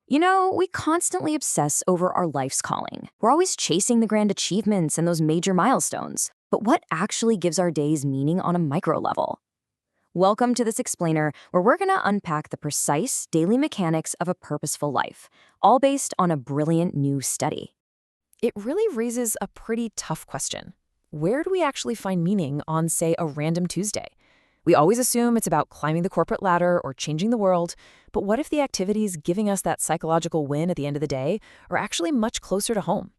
We constantly obsess over our life's calling. We're always chasing the grand achievements and those major milestones. But what actually gives our days meaning on a micro level? Welcome to this explainer, where we're going to unpack the precise daily mechanics of a purposeful life, all based on a brilliant new study. It really raises a pretty tough question. Where do we actually find meaning on, say, a random Tuesday? We always assume it's about climbing the corporate ladder or changing the world, but what if the activities giving us that psychological win at the end of the day are actually much closer to home?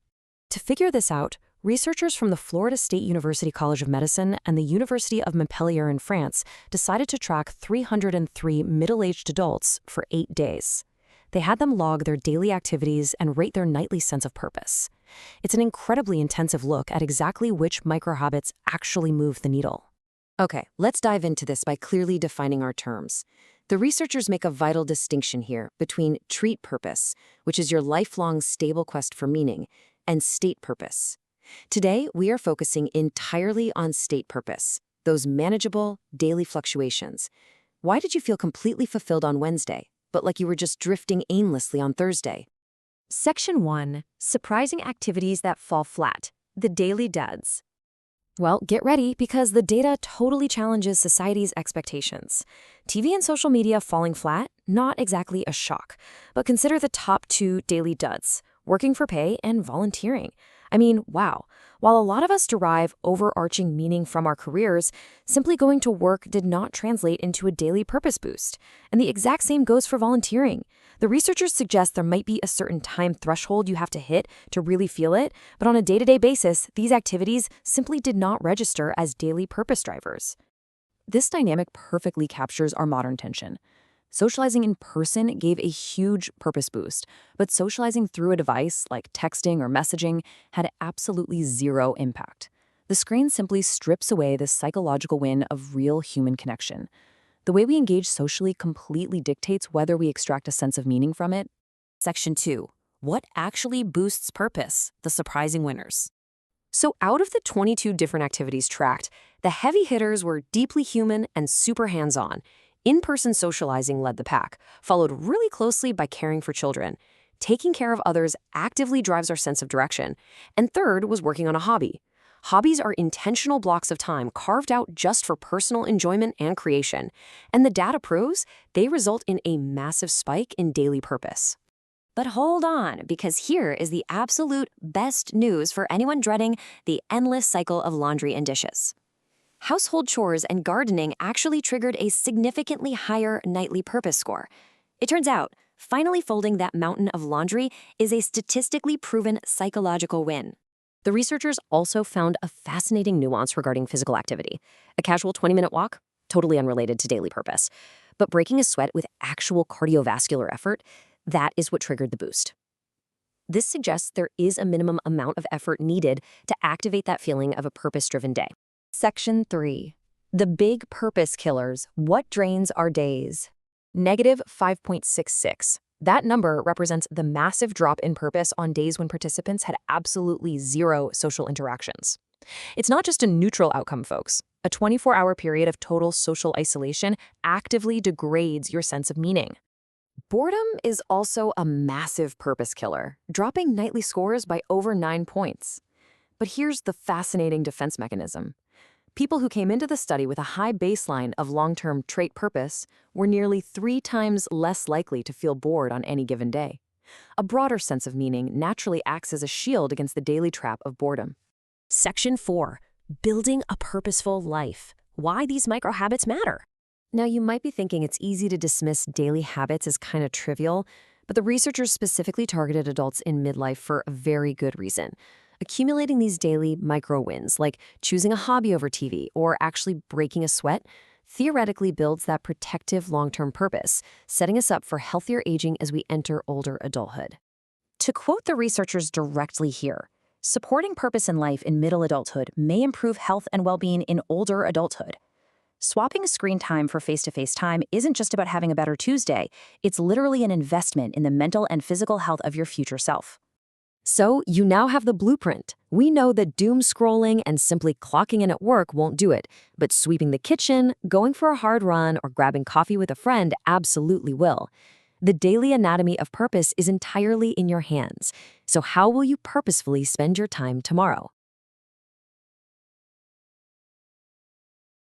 To figure this out, researchers from the Florida State University College of Medicine and the University of Montpellier in France decided to track 303 middle-aged adults for 8 days. They had them log their daily activities and rate their nightly sense of purpose. It's an incredibly intensive look at exactly which microhabits actually move the needle. Okay, let's dive into this by clearly defining our terms. The researchers make a vital distinction here between treat purpose, which is your lifelong stable quest for meaning, and state purpose. Today, we are focusing entirely on state purpose, those manageable, daily fluctuations. Why did you feel completely fulfilled on Wednesday, but like you were just drifting aimlessly on Thursday? Section 1. Surprising activities that fall flat. The daily duds. Well, get ready, because the data totally challenges society's expectations. TV and social media falling flat? Not exactly a shock. But consider the top 2 daily duds: working for pay and volunteering. I mean, wow. While a lot of us derive overarching meaning from our careers, simply going to work did not translate into a daily purpose boost. And the exact same goes for volunteering. The researchers suggest there might be a certain time threshold you have to hit to really feel it, but on a day-to-day basis, these activities simply did not register as daily purpose drivers. This dynamic perfectly captures our modern tension. Socializing in person gave a huge purpose boost, but socializing through a device like texting or messaging had absolutely zero impact. The screen simply strips away the psychological win of real human connection. The way we engage socially completely dictates whether we extract a sense of meaning from it. Section 2. What actually boosts purpose? The surprising winners. So out of the 22 different activities tracked, the heavy hitters were deeply human and super hands-on. In-person socializing led the pack, followed really closely by caring for children. Taking care of others actively drives our sense of direction. And third was working on a hobby. Hobbies are intentional blocks of time carved out just for personal enjoyment and creation. And the data proves they result in a massive spike in daily purpose. But hold on, because here is the absolute best news for anyone dreading the endless cycle of laundry and dishes. Household chores and gardening actually triggered a significantly higher nightly purpose score. It turns out, finally folding that mountain of laundry is a statistically proven psychological win. The researchers also found a fascinating nuance regarding physical activity. A casual 20-minute walk, totally unrelated to daily purpose. But breaking a sweat with actual cardiovascular effort, that is what triggered the boost. This suggests there is a minimum amount of effort needed to activate that feeling of a purpose-driven day. Section 3. The big purpose killers. What drains our days? Negative 5.66. That number represents the massive drop in purpose on days when participants had absolutely zero social interactions. It's not just a neutral outcome, folks. A 24-hour period of total social isolation actively degrades your sense of meaning. Boredom is also a massive purpose killer, dropping nightly scores by over 9 points. But here's the fascinating defense mechanism. People who came into the study with a high baseline of long-term trait purpose were nearly 3 times less likely to feel bored on any given day. A broader sense of meaning naturally acts as a shield against the daily trap of boredom. Section 4. Building a purposeful life. Why these micro-habits matter. Now, you might be thinking it's easy to dismiss daily habits as kind of trivial, but the researchers specifically targeted adults in midlife for a very good reason. Accumulating these daily micro-wins, like choosing a hobby over TV or actually breaking a sweat, theoretically builds that protective long-term purpose, setting us up for healthier aging as we enter older adulthood. To quote the researchers directly here, supporting purpose in life in middle adulthood may improve health and well-being in older adulthood. Swapping screen time for face-to-face time isn't just about having a better Tuesday, it's literally an investment in the mental and physical health of your future self. So you now have the blueprint. We know that doom scrolling and simply clocking in at work won't do it, but sweeping the kitchen, going for a hard run, or grabbing coffee with a friend absolutely will. The daily anatomy of purpose is entirely in your hands. So how will you purposefully spend your time tomorrow?